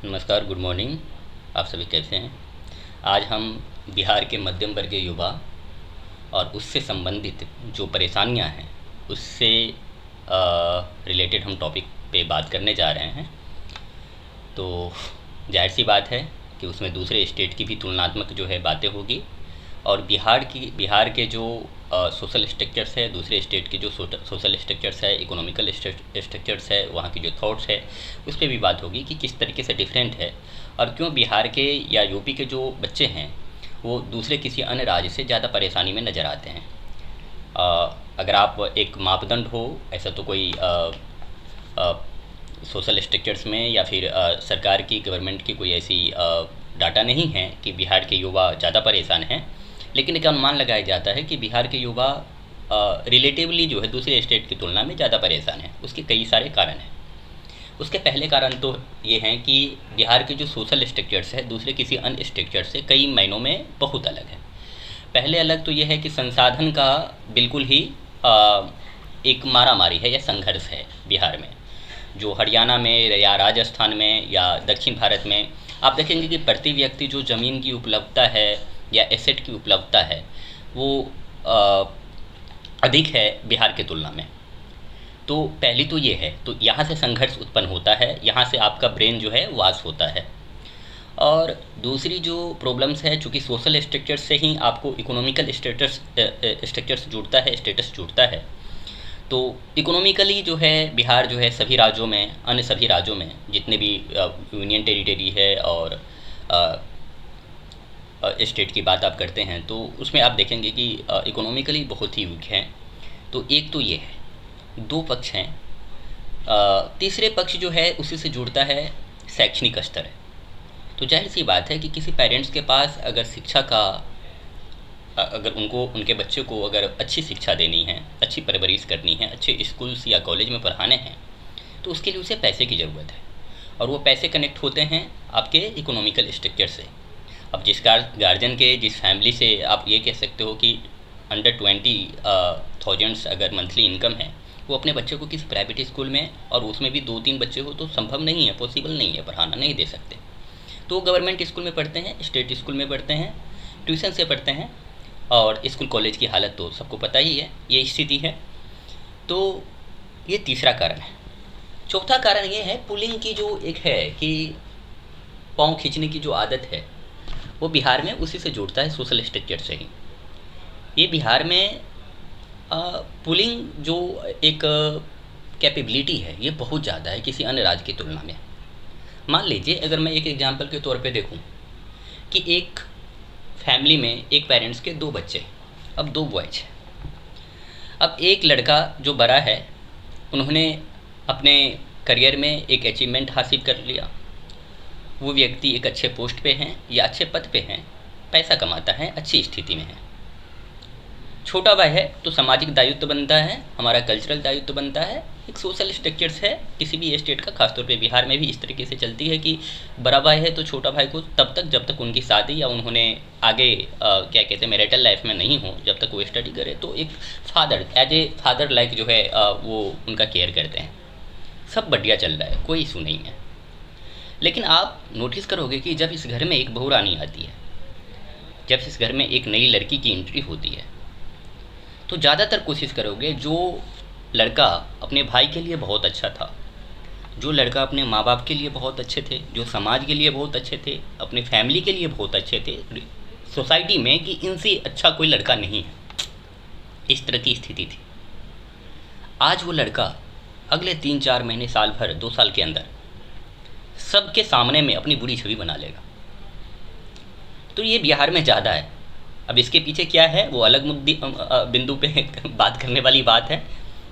नमस्कार, good morning. आप सभी कैसे हैं? आज हम बिहार के मध्यम वर्गीय युवा और उससे संबंधित जो परेशानियां हैं उससे रिलेटेड हम टॉपिक पे बात करने जा रहे हैं। तो जाहिर सी बात है कि उसमें दूसरे स्टेट की भी तुलनात्मक जो है बातें होगी, और बिहार के जो सोशल स्ट्रक्चर्स है, दूसरे स्टेट के जो सोशल स्ट्रक्चर्स है, इकोनॉमिकल स्ट्रक्चर्स है, वहाँ की जो थॉट्स है, उस पर भी बात होगी कि किस तरीके से डिफरेंट है और क्यों बिहार के या यूपी के जो बच्चे हैं वो दूसरे किसी अन्य राज्य से ज़्यादा परेशानी में नज़र आते हैं। अगर आप एक मापदंड हो, ऐसा तो कोई सोशल स्ट्रक्चर्स में या फिर सरकार की, गवर्नमेंट की कोई ऐसी डाटा नहीं है कि बिहार के युवा ज़्यादा परेशान हैं, लेकिन एक अनुमान लगाया जाता है कि बिहार के युवा रिलेटिवली जो है दूसरे स्टेट की तुलना में ज़्यादा परेशान हैं। उसके कई सारे कारण हैं। उसके पहले कारण तो ये हैं कि बिहार के जो सोशल स्ट्रक्चर्स है दूसरे किसी अन्य स्ट्रक्चर से कई मायनों में बहुत अलग है। पहले अलग तो ये है कि संसाधन का बिल्कुल ही एक मारामारी है या संघर्ष है बिहार में। जो हरियाणा में या राजस्थान में या दक्षिण भारत में आप देखेंगे कि प्रति व्यक्ति जो ज़मीन की उपलब्धता है या एसेट की उपलब्धता है वो अधिक है बिहार के तुलना में। तो पहली तो ये है, तो यहाँ से संघर्ष उत्पन्न होता है, यहाँ से आपका ब्रेन जो है वाश होता है। और दूसरी जो प्रॉब्लम्स है, चूँकि सोशल स्ट्रक्चर से ही आपको इकोनॉमिकल स्ट्रक्चर्स जुड़ता है, स्टेटस जुड़ता है। तो इकोनॉमिकली जो है बिहार जो है सभी राज्यों में, अन्य सभी राज्यों में जितने भी यूनियन टेरिटरी है और स्टेट की बात आप करते हैं तो उसमें आप देखेंगे कि इकोनॉमिकली बहुत ही वीक हैं। तो एक तो ये है, दो पक्ष हैं। तीसरे पक्ष जो है उसी से जुड़ता है शैक्षणिक स्तर है। तो जाहिर सी बात है कि किसी पेरेंट्स के पास अगर शिक्षा का अगर उनको उनके बच्चे को अगर अच्छी शिक्षा देनी है, अच्छी परवरिश करनी है, अच्छे स्कूल्स या कॉलेज में पढ़ाने हैं, तो उसके लिए उसे पैसे की ज़रूरत है। और वो पैसे कनेक्ट होते हैं आपके इकोनॉमिकल स्ट्रक्चर से। अब जिस गार्जियन के, जिस फैमिली से आप ये कह सकते हो कि अंडर 20,000 अगर मंथली इनकम है, वो अपने बच्चे को किसी प्राइवेट स्कूल में, और उसमें भी 2-3 बच्चे हो तो संभव नहीं है, पॉसिबल नहीं है, पढ़ाना नहीं दे सकते। तो गवर्नमेंट स्कूल में पढ़ते हैं, स्टेट स्कूल में पढ़ते हैं, ट्यूशन से पढ़ते हैं, और स्कूल कॉलेज की हालत तो सबको पता ही है, ये स्थिति है। तो ये तीसरा कारण है। चौथा कारण ये है पुलिंग की, जो एक है कि पाँव खींचने की जो आदत है वो बिहार में उसी से जुड़ता है, सोशल स्ट्रक्चर से ही। ये बिहार में पुलिंग जो एक कैपेबिलिटी है ये बहुत ज़्यादा है किसी अन्य राज्य की तुलना में। मान लीजिए अगर मैं एक एग्जांपल के तौर पे देखूं कि एक फैमिली में एक पेरेंट्स के 2 बच्चे, अब 2 बॉयज हैं। अब एक लड़का जो बड़ा है, उन्होंने अपने करियर में एक अचीवमेंट हासिल कर लिया, वो व्यक्ति एक अच्छे पोस्ट पे हैं या अच्छे पद पे हैं, पैसा कमाता है, अच्छी स्थिति में है। छोटा भाई है तो सामाजिक दायित्व बनता है, हमारा कल्चरल दायित्व बनता है, एक सोशल स्ट्रक्चर्स है किसी भी स्टेट का, खासतौर पे बिहार में भी इस तरीके से चलती है कि बड़ा भाई है तो छोटा भाई को तब तक जब तक उनकी शादी या उन्होंने आगे क्या कहते हैं मैरिटल लाइफ में नहीं हो, जब तक वो स्टडी करे, तो एक father, as a father like जो है वो उनका केयर करते हैं। सब बढ़िया चल रहा है, कोई इशू नहीं है। लेकिन आप नोटिस करोगे कि जब इस घर में एक बहू रानी आती है, जब इस घर में एक नई लड़की की एंट्री होती है, तो ज़्यादातर कोशिश करोगे जो लड़का अपने भाई के लिए बहुत अच्छा था, जो लड़का अपने माँ बाप के लिए बहुत अच्छे थे, जो समाज के लिए बहुत अच्छे थे, अपने फैमिली के लिए बहुत अच्छे थे, सोसाइटी में कि इनसे अच्छा कोई लड़का नहीं है, इस तरह की स्थिति थी। आज वो लड़का अगले 3-4 महीने, साल भर, 2 साल के अंदर सबके सामने में अपनी बुरी छवि बना लेगा। तो ये बिहार में ज़्यादा है। अब इसके पीछे क्या है वो अलग बिंदु पे बात करने वाली बात है।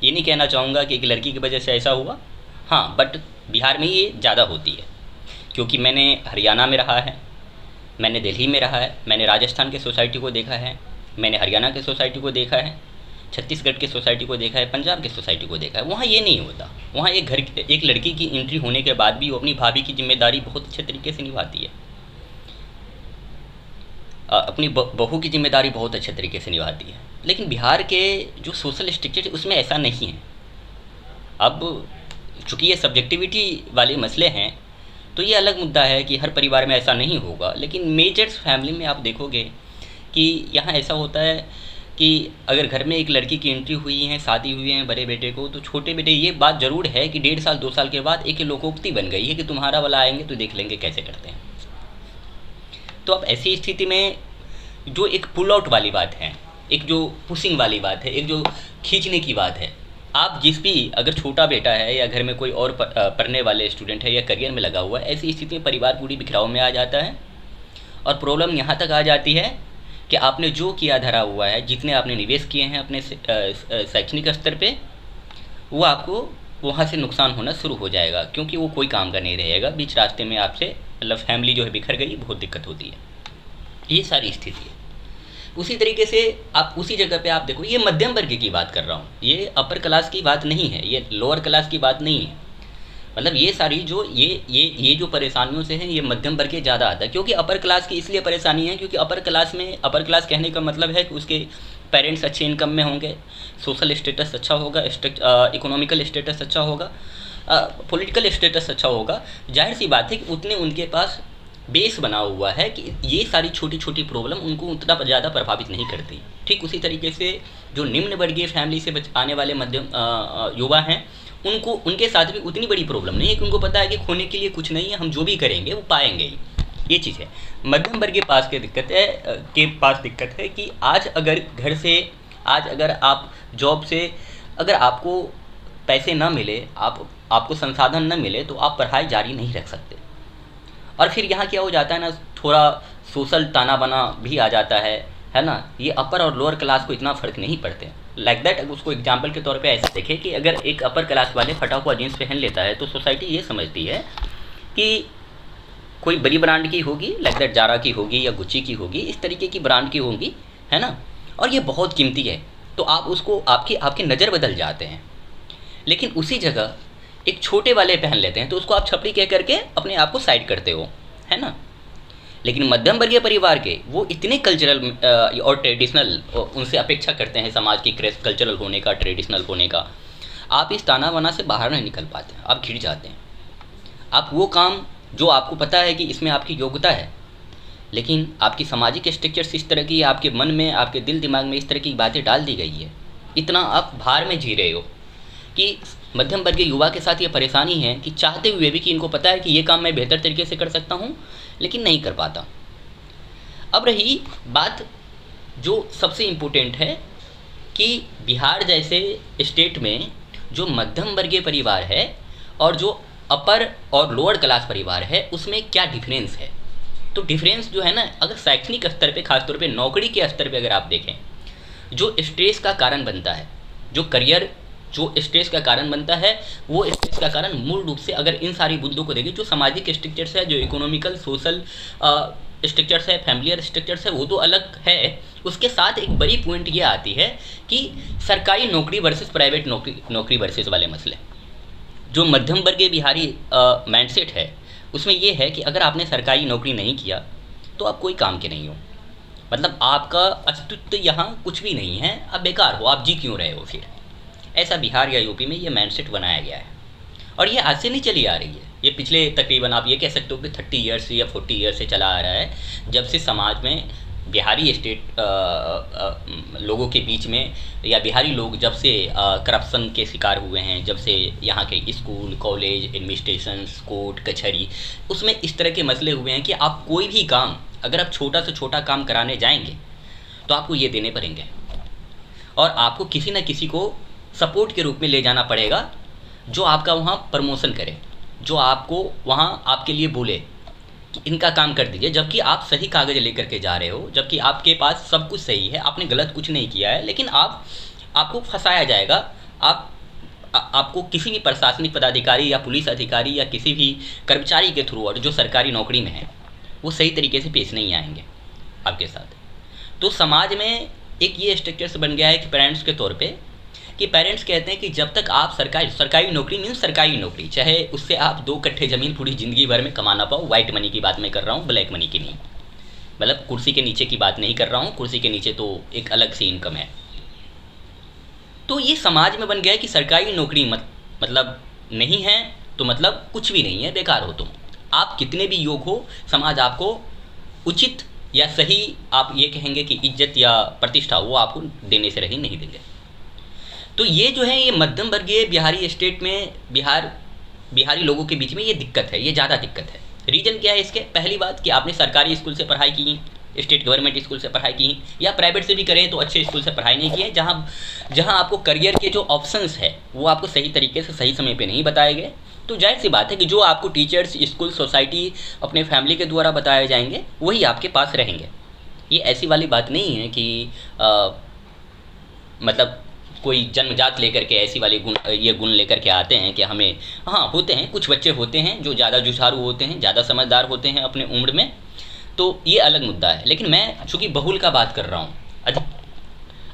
ये नहीं कहना चाहूँगा कि एक लड़की की वजह से ऐसा हुआ, हाँ, बट बिहार में ये ज़्यादा होती है। क्योंकि मैंने हरियाणा में रहा है, मैंने दिल्ली में रहा है, मैंने राजस्थान के सोसाइटी को देखा है, मैंने हरियाणा के सोसाइटी को देखा है, छत्तीसगढ़ के सोसाइटी को देखा है, पंजाब के सोसाइटी को देखा है। वहाँ ये नहीं होता। वहाँ एक लड़की की एंट्री होने के बाद भी वो अपनी भाभी की जिम्मेदारी बहुत अच्छे तरीके से निभाती है, अपनी बहू की जिम्मेदारी बहुत अच्छे तरीके से निभाती है। लेकिन बिहार के जो सोशल स्ट्रक्चर है उसमें ऐसा नहीं है। अब चूँकि ये सब्जेक्टिविटी वाले मसले हैं, तो ये अलग मुद्दा है कि हर परिवार में ऐसा नहीं होगा, लेकिन मेजर फैमिली में आप देखोगे कि यहाँ ऐसा होता है कि अगर घर में एक लड़की की एंट्री हुई है, शादी हुई है बड़े बेटे को, तो छोटे बेटे ये बात ज़रूर है कि 1.5 साल 2 साल के बाद एक लोकोक्ति बन गई है कि तुम्हारा वाला आएंगे तो देख लेंगे कैसे करते हैं। तो अब ऐसी स्थिति में जो एक पुल आउट वाली बात है, एक जो पुशिंग वाली बात है, एक जो खींचने की बात है, आप जिस भी अगर छोटा बेटा है या घर में कोई और पढ़ने वाले स्टूडेंट है या करियर में लगा हुआ है, ऐसी स्थिति में परिवार पूरी बिखराव में आ जाता है। और प्रॉब्लम यहाँ तक आ जाती है कि आपने जो किया धरा हुआ है, जितने आपने निवेश किए हैं अपने शैक्षणिक स्तर पे, वो आपको वहाँ से नुकसान होना शुरू हो जाएगा, क्योंकि वो कोई काम का नहीं रहेगा। बीच रास्ते में आपसे मतलब फैमिली जो है बिखर गई, बहुत दिक्कत होती है। ये सारी स्थिति है। उसी तरीके से आप उसी जगह पे आप देखो, ये मध्यम वर्ग की बात कर रहा हूँ, ये अपर क्लास की बात नहीं है, ये लोअर क्लास की बात नहीं है। मतलब ये सारी जो ये जो परेशानियों से हैं, ये मध्यम वर्ग के ज़्यादा आता है। क्योंकि अपर क्लास की इसलिए परेशानी है क्योंकि अपर क्लास में, अपर क्लास कहने का मतलब है कि उसके पेरेंट्स अच्छे इनकम में होंगे, सोशल स्टेटस अच्छा होगा, इकोनॉमिकल स्टेटस अच्छा होगा, पॉलिटिकल स्टेटस अच्छा होगा। जाहिर सी बात है कि उतने उनके पास बेस बना हुआ है कि ये सारी छोटी छोटी प्रॉब्लम उनको उतना ज़्यादा प्रभावित नहीं करती। ठीक उसी तरीके से जो निम्न वर्गीय फैमिली से आने वाले मध्यम युवा हैं, उनको उनके साथ भी उतनी बड़ी प्रॉब्लम नहीं है कि उनको पता है कि खोने के लिए कुछ नहीं है, हम जो भी करेंगे वो पाएंगे ही। ये चीज़ है। मध्यम वर्ग के पास दिक्कत है कि आज अगर घर से, आज अगर आप जॉब से, अगर आपको पैसे ना मिले, आपको संसाधन न मिले, तो आप पढ़ाई जारी नहीं रख सकते। और फिर यहाँ क्या हो जाता है ना, थोड़ा सोशल ताना बाना भी आ जाता है ना। ये अपर और लोअर क्लास को इतना फ़र्क नहीं पड़ते। लाइक दैट, उसको एग्जाम्पल के तौर पे ऐसे देखें कि अगर एक अपर क्लास वाले फटा हुआ जीन्स पहन लेता है तो सोसाइटी ये समझती है कि कोई बड़ी ब्रांड की होगी, लाइक दैट जारा की होगी या गुच्ची की होगी, इस तरीके की ब्रांड की होगी, है ना, और ये बहुत कीमती है, तो आप उसको आपकी नज़र बदल जाते हैं। लेकिन उसी जगह एक छोटे वाले पहन लेते हैं तो उसको आप छपरी कह करके अपने आप को साइड करते हो, है ना। लेकिन मध्यम वर्गीय परिवार के वो इतने कल्चरल और ट्रेडिशनल, उनसे अपेक्षा करते हैं समाज की कल्चरल होने का, ट्रेडिशनल होने का। आप इस ताना बाना से बाहर नहीं निकल पाते, आप घिर जाते हैं। आप वो काम जो आपको पता है कि इसमें आपकी योग्यता है, लेकिन आपकी सामाजिक स्ट्रक्चर्स इस तरह की, आपके मन में, आपके दिल दिमाग में इस तरह की बातें डाल दी गई है, इतना आप भार में जी रहे हो कि मध्यम वर्गीय युवा के साथ ये परेशानी है कि चाहते हुए भी कि इनको पता है कि ये काम मैं बेहतर तरीके से कर सकता हूँ, लेकिन नहीं कर पाता। अब रही बात जो सबसे इम्पोर्टेंट है कि बिहार जैसे स्टेट में जो मध्यम वर्गीय परिवार है और जो अपर और लोअर क्लास परिवार है, उसमें क्या डिफरेंस है। तो डिफरेंस जो है ना, अगर शैक्षणिक स्तर पे, खासतौर पे नौकरी के स्तर पे अगर आप देखें, जो स्ट्रेस का कारण बनता है, जो करियर जो स्ट्रेस का कारण बनता है, वो स्ट्रेस का कारण मूल रूप से अगर इन सारी मुद्दों को देखें, जो सामाजिक स्ट्रक्चर्स है, जो इकोनॉमिकल सोशल स्ट्रक्चर्स है, फैमिलियर स्ट्रक्चर्स है, वो तो अलग है। उसके साथ एक बड़ी पॉइंट ये आती है कि सरकारी नौकरी वर्सेस प्राइवेट नौकरी वर्सेस वाले मसले। जो मध्यम वर्गीय बिहारी माइंडसेट है, उसमें ये है कि अगर आपने सरकारी नौकरी नहीं किया तो आप कोई काम के नहीं हो, मतलब आपका अस्तित्व यहाँ कुछ भी नहीं है, आप बेकार हो, आप जी क्यों रहे हो फिर। ऐसा बिहार या यूपी में ये माइंडसेट बनाया गया है और ये आज से नहीं चली आ रही है। ये पिछले तकरीबन आप ये कह सकते हो कि 30 ईयर्स या 40 ईयर्स से चला आ रहा है, जब से समाज में बिहारी स्टेट लोगों के बीच में, या बिहारी लोग जब से करप्शन के शिकार हुए हैं, जब से यहाँ के स्कूल, कॉलेज, एडमिनिस्ट्रेशन, कोर्ट, कचहरी, उसमें इस तरह के मसले हुए हैं कि आप कोई भी काम, अगर आप छोटा से छोटा काम कराने जाएंगे तो आपको ये देने पड़ेंगे और आपको किसी न किसी को सपोर्ट के रूप में ले जाना पड़ेगा जो आपका वहाँ प्रमोशन करे, जो आपको वहाँ आपके लिए बोले कि इनका काम कर दीजिए, जबकि आप सही कागज़ लेकर के जा रहे हो, जबकि आपके पास सब कुछ सही है, आपने गलत कुछ नहीं किया है, लेकिन आपको फंसाया जाएगा। आपको किसी भी प्रशासनिक पदाधिकारी या पुलिस अधिकारी या किसी भी कर्मचारी के थ्रू, और जो सरकारी नौकरी में है, वो सही तरीके से पेश नहीं आएंगे आपके साथ। तो समाज में एक ये स्ट्रक्चर्स बन गया है कि पेरेंट्स के तौर पे, कि पेरेंट्स कहते हैं कि जब तक आप सरकारी नौकरी मीन्स सरकारी नौकरी, चाहे उससे आप 2 कट्ठे ज़मीन पूरी ज़िंदगी भर में कमा ना पाओ, वाइट मनी की बात मैं कर रहा हूँ, ब्लैक मनी की नहीं, मतलब कुर्सी के नीचे की बात नहीं कर रहा हूँ, कुर्सी के नीचे तो एक अलग सी इनकम है। तो ये समाज में बन गया है कि सरकारी नौकरी मतलब नहीं है तो मतलब कुछ भी नहीं है, बेकार हो तुम। आप कितने भी योग्य हो, समाज आपको उचित या सही, आप ये कहेंगे कि इज्जत या प्रतिष्ठा, वो आपको देने से रही नहीं देंगे। तो ये जो है, ये मध्यम वर्गीय बिहारी स्टेट में बिहारी लोगों के बीच में ये दिक्कत है, ये ज़्यादा दिक्कत है। रीज़न क्या है इसके? पहली बात कि आपने सरकारी स्कूल से पढ़ाई की, स्टेट गवर्नमेंट स्कूल से पढ़ाई की, या प्राइवेट से भी करें तो अच्छे स्कूल से पढ़ाई नहीं की है, जहाँ आपको करियर के जो ऑप्शंस है वो आपको सही तरीके से सही समय पे नहीं बताए गए। तो जाहिर सी बात है कि जो आपको टीचर्स, स्कूल, सोसाइटी, अपने फैमिली के द्वारा बताए जाएंगे वही आपके पास रहेंगे। ये ऐसी वाली बात नहीं है कि मतलब कोई जन्मजात लेकर के ऐसी वाली ये गुण लेकर के आते हैं कि हमें, हाँ होते हैं, कुछ बच्चे होते हैं जो ज़्यादा जुझारू होते हैं, ज़्यादा समझदार होते हैं अपने उम्र में, तो ये अलग मुद्दा है। लेकिन मैं चूँकि बहुल का बात कर रहा हूँ,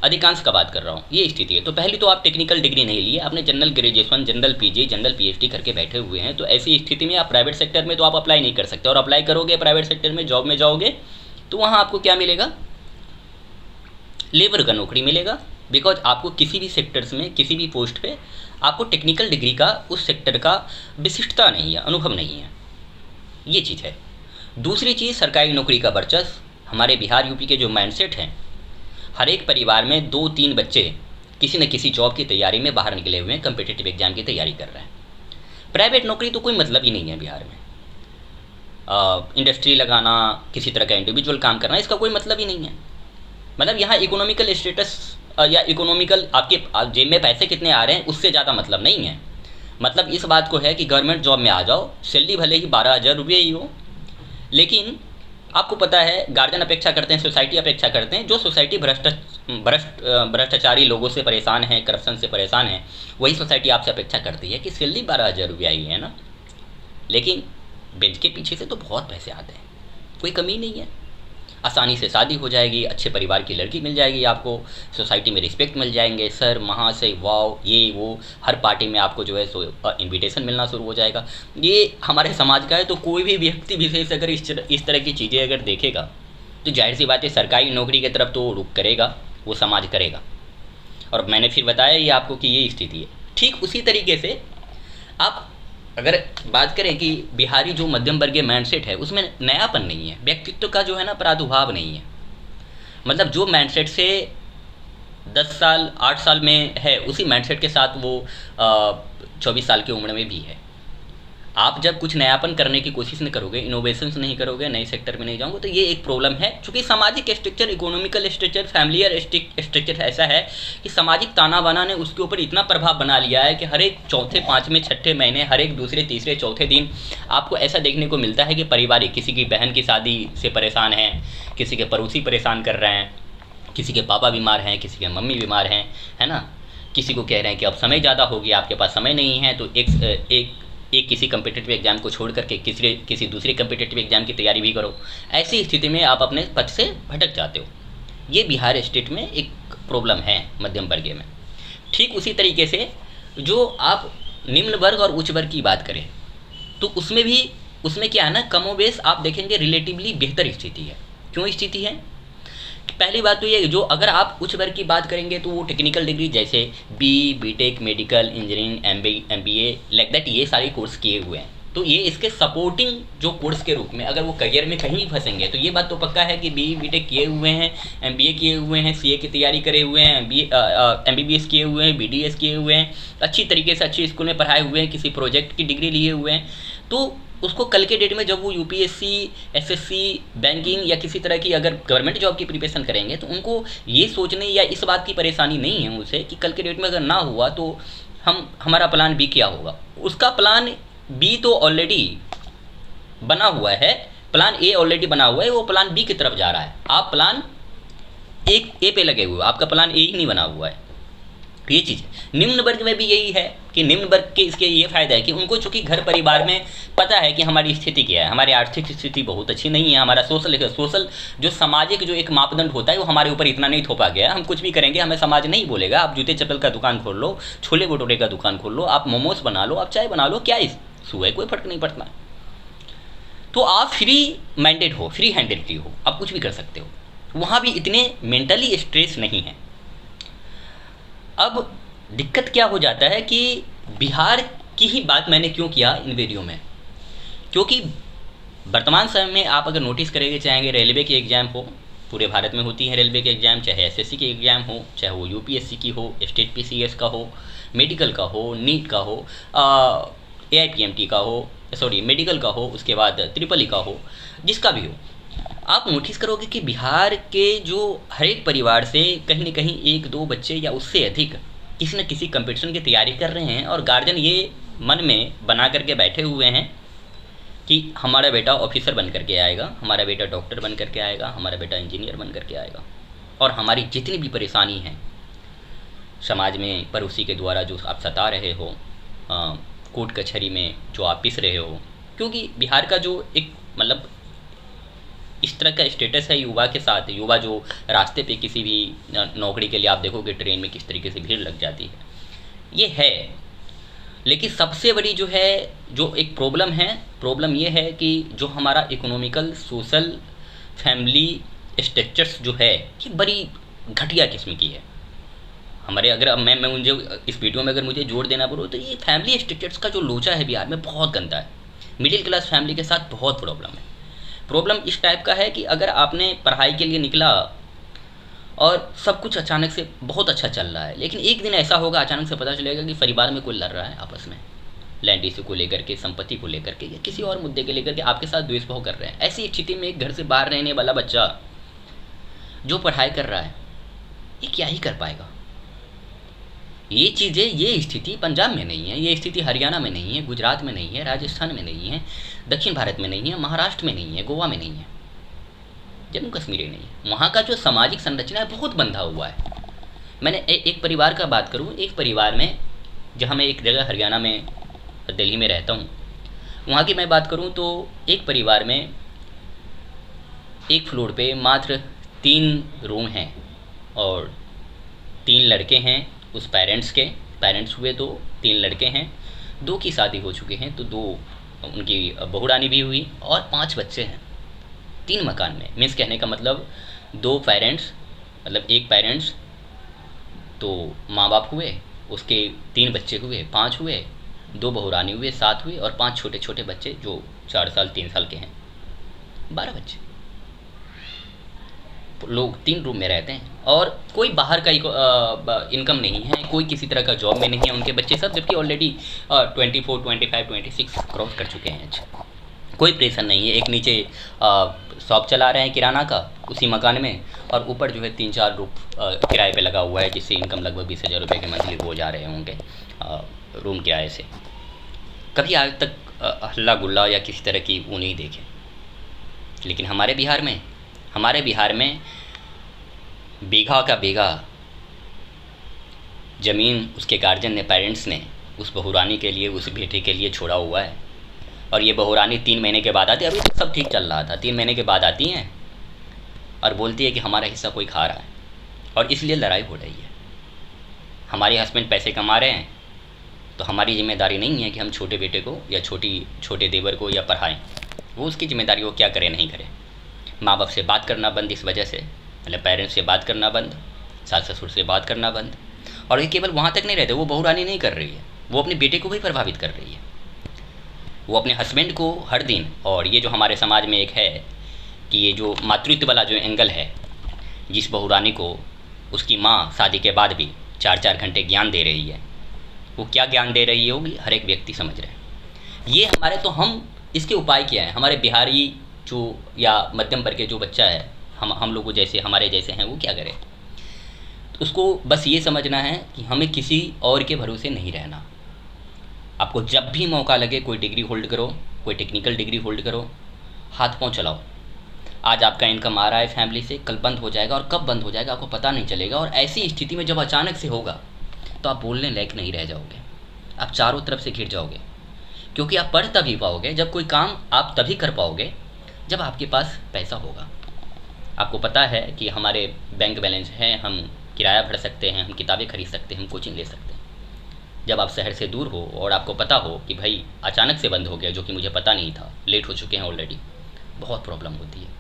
अधिकांश का बात कर रहा हूँ, ये स्थिति है। तो पहली तो आप टेक्निकल डिग्री नहीं लिए, आपने general graduation, general PG, general PhD करके बैठे हुए हैं, तो ऐसी स्थिति में आप प्राइवेट सेक्टर में तो आप अप्लाई नहीं कर सकते, और अप्लाई करोगे प्राइवेट सेक्टर में, जॉब में जाओगे तो वहाँ आपको क्या मिलेगा? लेबर का नौकरी मिलेगा। बिकॉज आपको किसी भी सेक्टर्स में, किसी भी पोस्ट पे आपको टेक्निकल डिग्री का, उस सेक्टर का विशिष्टता नहीं है, अनुभव नहीं है, ये चीज़ है। दूसरी चीज़, सरकारी नौकरी का वर्चस्व। हमारे बिहार यूपी के जो माइंडसेट हैं, हर एक परिवार में 2-3 बच्चे किसी न किसी जॉब की तैयारी में बाहर निकले हुए हैं, कम्पिटिटिव एग्जाम की तैयारी कर रहे हैं। प्राइवेट नौकरी तो कोई मतलब ही नहीं है बिहार में। इंडस्ट्री लगाना, किसी तरह का इंडिविजुअल काम करना, इसका कोई मतलब ही नहीं है। मतलब यहाँ इकोनॉमिकल स्टेटस या इकोनॉमिकल आपके जेब में पैसे कितने आ रहे हैं उससे ज़्यादा मतलब नहीं है। मतलब इस बात को है कि गवर्नमेंट जॉब में आ जाओ, सैलरी भले ही 12,000 रुपये ही हो, लेकिन आपको पता है गार्जियन अपेक्षा करते हैं, सोसाइटी अपेक्षा करते हैं, जो सोसाइटी भ्रष्टाचारी लोगों से परेशान है, करप्शन से परेशान है, वही सोसाइटी आपसे अपेक्षा करती है कि सैलरी 12,000 रुपये आई है ना, लेकिन बेंच के पीछे से तो बहुत पैसे आते हैं, कोई कमी नहीं है। आसानी से शादी हो जाएगी, अच्छे परिवार की लड़की मिल जाएगी, आपको सोसाइटी में रिस्पेक्ट मिल जाएंगे, सर महाशय वाव, ये वो, हर पार्टी में आपको जो है सो इन्विटेशन मिलना शुरू हो जाएगा। ये हमारे समाज का है। तो कोई भी व्यक्ति विशेष अगर इस तरह की चीज़ें अगर देखेगा तो जाहिर सी बात है सरकारी नौकरी की तरफ तो रुख करेगा, वो समाज करेगा। और मैंने फिर बताया ये आपको कि ये स्थिति है। ठीक उसी तरीके से आप अगर बात करें कि बिहारी जो मध्यम वर्गीय माइंडसेट है उसमें नयापन नहीं है, व्यक्तित्व का जो है ना प्रादुर्भाव नहीं है। मतलब जो माइंडसेट से 10 साल 8 साल में है, उसी माइंडसेट के साथ वो 24 साल की उम्र में भी है। आप जब कुछ नयापन करने की कोशिश नहीं करोगे, इनोवेशंस नहीं करोगे, नए सेक्टर में नहीं जाओगे, तो ये एक प्रॉब्लम है। चूँकि सामाजिक structure, economical structure, familiar structure ऐसा है कि सामाजिक ताना बाना ने उसके ऊपर इतना प्रभाव बना लिया है कि हर एक चौथे, पाँचवें, छठे महीने, हर एक दूसरे, तीसरे, चौथे दिन आपको ऐसा देखने को मिलता है कि पारिवारिक, किसी की बहन की शादी से परेशान है, किसी के पड़ोसी परेशान कर रहे हैं, किसी के पापा बीमार हैं, किसी के मम्मी बीमार हैं, है ना, किसी को कह रहे हैं कि अब समय ज़्यादा हो गया, आपके पास समय नहीं है, तो एक किसी कम्पिटिटिव एग्जाम को छोड़ करके किसी दूसरे कम्पिटिटिव एग्जाम की तैयारी भी करो। ऐसी स्थिति में आप अपने पथ से भटक जाते हो। ये बिहार स्टेट में एक प्रॉब्लम है मध्यम वर्गीय में। ठीक उसी तरीके से जो आप निम्न वर्ग और उच्च वर्ग की बात करें तो उसमें क्या है ना, कमोबेश आप देखेंगे रिलेटिवली बेहतर स्थिति है। क्यों स्थिति है? पहली बात तो ये, जो अगर आप उच्च वर्ग की बात करेंगे तो वो टेक्निकल डिग्री जैसे BTech, medical, engineering, MBA like that, ये सारे कोर्स किए हुए हैं। तो ये इसके सपोर्टिंग जो कोर्स के रूप में अगर वो करियर में कहीं फंसेंगे तो ये बात तो पक्का है कि बीटेक किए हुए हैं, एमबीए किए हुए हैं, सीए की तैयारी करे हुए हैं, एमबीबीएस किए हुए हैं, बीडीएस किए हुए हैं, अच्छी तरीके से अच्छे स्कूल में पढ़ाए हुए हैं, किसी प्रोजेक्ट की डिग्री लिए हुए हैं, तो उसको कल के डेट में जब वो यूपीएससी, एसएससी, बैंकिंग या किसी तरह की अगर गवर्नमेंट जॉब की प्रिपरेशन करेंगे तो उनको ये सोचने या इस बात की परेशानी नहीं है उसे कि कल के डेट में अगर ना हुआ तो हमारा प्लान बी क्या होगा। उसका प्लान बी तो ऑलरेडी बना हुआ है, प्लान ए ऑलरेडी बना हुआ है, वो प्लान बी की तरफ जा रहा है। आप प्लान ए पे लगे हुए हो, आपका प्लान ए ही नहीं बना हुआ है। ये चीज़ निम्न वर्ग में भी यही है कि निम्न वर्ग के इसके ये फ़ायदा है कि उनको चूँकि घर परिवार में पता है कि हमारी स्थिति क्या है, हमारी आर्थिक स्थिति बहुत अच्छी नहीं है, हमारा सोशल जो सामाजिक जो एक मापदंड होता है वो हमारे ऊपर इतना नहीं थोपा गया। हम कुछ भी करेंगे हमें समाज नहीं बोलेगा। आप जूते चप्पल का दुकान खोल लो, छोले भटूरे का दुकान खोल लो, आप मोमोज बना लो, आप चाय बना लो, क्या इशू है? कोई फर्क नहीं पड़ता। तो आप फ्री माइंडेड हो, फ्री हैंडेड हो, आप कुछ भी कर सकते हो। वहाँ भी इतने मेंटली स्ट्रेस नहीं है। अब दिक्कत क्या हो जाता है कि बिहार की ही बात मैंने क्यों किया इन वीडियो में, क्योंकि वर्तमान समय में आप अगर नोटिस करेंगे, चाहेंगे रेलवे की एग्ज़ाम हो, पूरे भारत में होती है रेलवे के एग्ज़ाम, चाहे एसएससी की एग्ज़ाम हो, चाहे वो यूपीएससी की हो, स्टेट पीसीएस का हो, मेडिकल का हो, नीट का हो, एआईपीएमटी का हो, सॉरी मेडिकल का हो, उसके बाद ट्रिपल ई का हो, जिसका भी हो, आप नोटिस करोगे कि बिहार के जो हर एक परिवार से कहीं ना कहीं एक दो बच्चे या उससे अधिक किसी न किसी कंपटीशन की तैयारी कर रहे हैं, और गार्जियन ये मन में बना करके बैठे हुए हैं कि हमारा बेटा ऑफिसर बन करके आएगा, हमारा बेटा डॉक्टर बन करके आएगा, हमारा बेटा इंजीनियर बन करके आएगा। और हमारी जितनी भी परेशानी है समाज में, पड़ोसी के द्वारा जो आप सता रहे हो, कोर्ट कचहरी में जो आप पिस रहे हो, क्योंकि बिहार का जो एक मतलब इस तरह का स्टेटस है युवा के साथ, युवा जो रास्ते पे किसी भी नौकरी के लिए आप देखोगे ट्रेन में किस तरीके से भीड़ लग जाती है, ये है। लेकिन सबसे बड़ी जो है, जो एक प्रॉब्लम ये है कि जो हमारा इकोनॉमिकल सोशल फैमिली स्ट्रक्चर्स जो है, ये बड़ी घटिया किस्म की है हमारे। अगर अब मैं मुझे इस वीडियो में अगर मुझे जोड़ देना पड़ो तो ये फैमिली स्ट्रक्चर्स का जो लोचा है बिहार में बहुत गंदा है। मिडिल क्लास फैमिली के साथ बहुत प्रॉब्लम है। प्रॉब्लम इस टाइप का है कि अगर आपने पढ़ाई के लिए निकला और सब कुछ अचानक से बहुत अच्छा चल रहा है, लेकिन एक दिन ऐसा होगा अचानक से पता चलेगा कि परिवार में कोई लड़ रहा है आपस में, लैंड इशू को लेकर के, संपत्ति को लेकर के, या किसी और मुद्दे को लेकर के आपके साथ द्वेषभाव कर रहे हैं। ऐसी स्थिति में एक घर से बाहर रहने वाला बच्चा जो पढ़ाई कर रहा है, ये क्या ही कर पाएगा। ये चीज़ें, ये स्थिति पंजाब में नहीं है, ये स्थिति हरियाणा में नहीं है, गुजरात में नहीं है, राजस्थान में नहीं है, दक्षिण भारत में नहीं है, महाराष्ट्र में नहीं है, गोवा में नहीं है, जम्मू कश्मीर में नहीं है। वहाँ का जो सामाजिक संरचना है बहुत बंधा हुआ है। मैंने एक परिवार का बात करूँ, एक परिवार में, जहाँ मैं एक जगह हरियाणा में दिल्ली में रहता हूँ, वहाँ की मैं बात करूँ तो एक परिवार में एक फ्लोर पे मात्र 3 रूम हैं और 3 लड़के हैं उस पेरेंट्स हुए, 3 लड़के हैं, 2 की शादी हो चुके हैं, तो 2 उनकी बहुरानी भी हुई, और 5 बच्चे हैं 3 मकान में। मीन्स कहने का मतलब 2 पेरेंट्स, मतलब एक पेरेंट्स तो माँ बाप हुए, उसके 3 बच्चे हुए, 5 हुए, 2 बहुरानी हुए, 7 हुए, और 5 छोटे छोटे बच्चे जो 4 साल 3 साल के हैं, 12 बच्चे। लोग 3 रूम में रहते हैं और कोई बाहर का इनकम नहीं है, कोई किसी तरह का जॉब में नहीं है उनके बच्चे सब, जबकि ऑलरेडी 24, 25, 26 क्रॉस कर चुके हैं। कोई प्रेशर नहीं है। एक नीचे शॉप चला रहे हैं किराना का उसी मकान में, और ऊपर जो है 3-4 रूम किराए पे लगा हुआ है, जिससे इनकम लगभग 20,000 रुपये के मंथली हो जा रहे होंगे रूम किराए से। कभी आज तक हल्ला गुल्ला या किसी तरह की वो नहीं देखे। लेकिन हमारे बिहार में बीघा का बीघा ज़मीन उसके गार्जियन ने, पेरेंट्स ने उस बहुरानी के लिए, उस बेटे के लिए छोड़ा हुआ है। और ये बहुरानी 3 महीने के बाद आती है, अभी तक सब ठीक चल रहा था, 3 महीने के बाद आती हैं और बोलती है कि हमारा हिस्सा कोई खा रहा है, और इसलिए लड़ाई हो रही है। हमारे हस्बैंड पैसे कमा रहे हैं तो हमारी जिम्मेदारी नहीं है कि हम छोटे बेटे को या छोटे देवर को या पढ़ाएं, वो उसकी जिम्मेदारी वो क्या करे नहीं करे। माँ बाप से बात करना बंद, इस वजह से, मतलब पेरेंट्स से बात करना बंद, सास ससुर से बात करना बंद। और ये केवल वहाँ तक नहीं रहते, वो बहुरानी नहीं कर रही है, वो अपने बेटे को भी प्रभावित कर रही है, वो अपने हस्बैंड को हर दिन। और ये जो हमारे समाज में एक है कि ये जो मातृत्व वाला जो एंगल है, जिस बहुरानी को उसकी माँ शादी के बाद भी 4-4 घंटे ज्ञान दे रही है, वो क्या ज्ञान दे रही होगी हर एक व्यक्ति समझ रहे हैं। ये हमारे, तो हम इसके उपाय क्या है, हमारे बिहारी जो या मध्यम वर्ग के जो बच्चा है, हम लोगों जैसे, हमारे जैसे हैं, वो क्या करें। तो उसको बस ये समझना है कि हमें किसी और के भरोसे नहीं रहना। आपको जब भी मौका लगे कोई डिग्री होल्ड करो, कोई टेक्निकल डिग्री होल्ड करो, हाथ पाँव चलाओ। आज आपका इनकम आ रहा है फैमिली से, कल बंद हो जाएगा, और कब बंद हो जाएगा आपको पता नहीं चलेगा। और ऐसी स्थिति में जब अचानक से होगा तो आप बोलने लायक नहीं रह जाओगे, आप चारों तरफ से घिर जाओगे। क्योंकि आप पढ़ तभी पाओगे, जब कोई काम आप तभी कर पाओगे जब आपके पास पैसा होगा। आपको पता है कि हमारे बैंक बैलेंस है, हम किराया भर सकते हैं, हम किताबें खरीद सकते हैं, हम कोचिंग ले सकते हैं। जब आप शहर से दूर हो और आपको पता हो कि भाई अचानक से बंद हो गया, जो कि मुझे पता नहीं था, लेट हो चुके हैं ऑलरेडी, बहुत प्रॉब्लम होती है।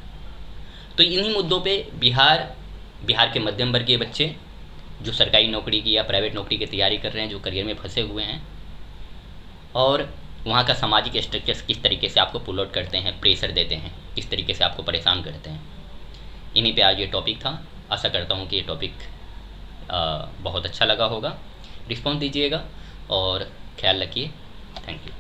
तो इन्हीं मुद्दों पे बिहार के मध्यम वर्गीय बच्चे जो सरकारी नौकरी की या प्राइवेट नौकरी की तैयारी कर रहे हैं, जो करियर में फंसे हुए हैं, और वहाँ का सामाजिक स्ट्रक्चर्स किस तरीके से आपको पुल आउट करते हैं, प्रेशर देते हैं, किस तरीके से आपको परेशान करते हैं। इन्हीं पे आज ये टॉपिक था। आशा करता हूँ कि ये टॉपिक बहुत अच्छा लगा होगा। रिस्पॉन्स दीजिएगा और ख्याल रखिए। Thank you.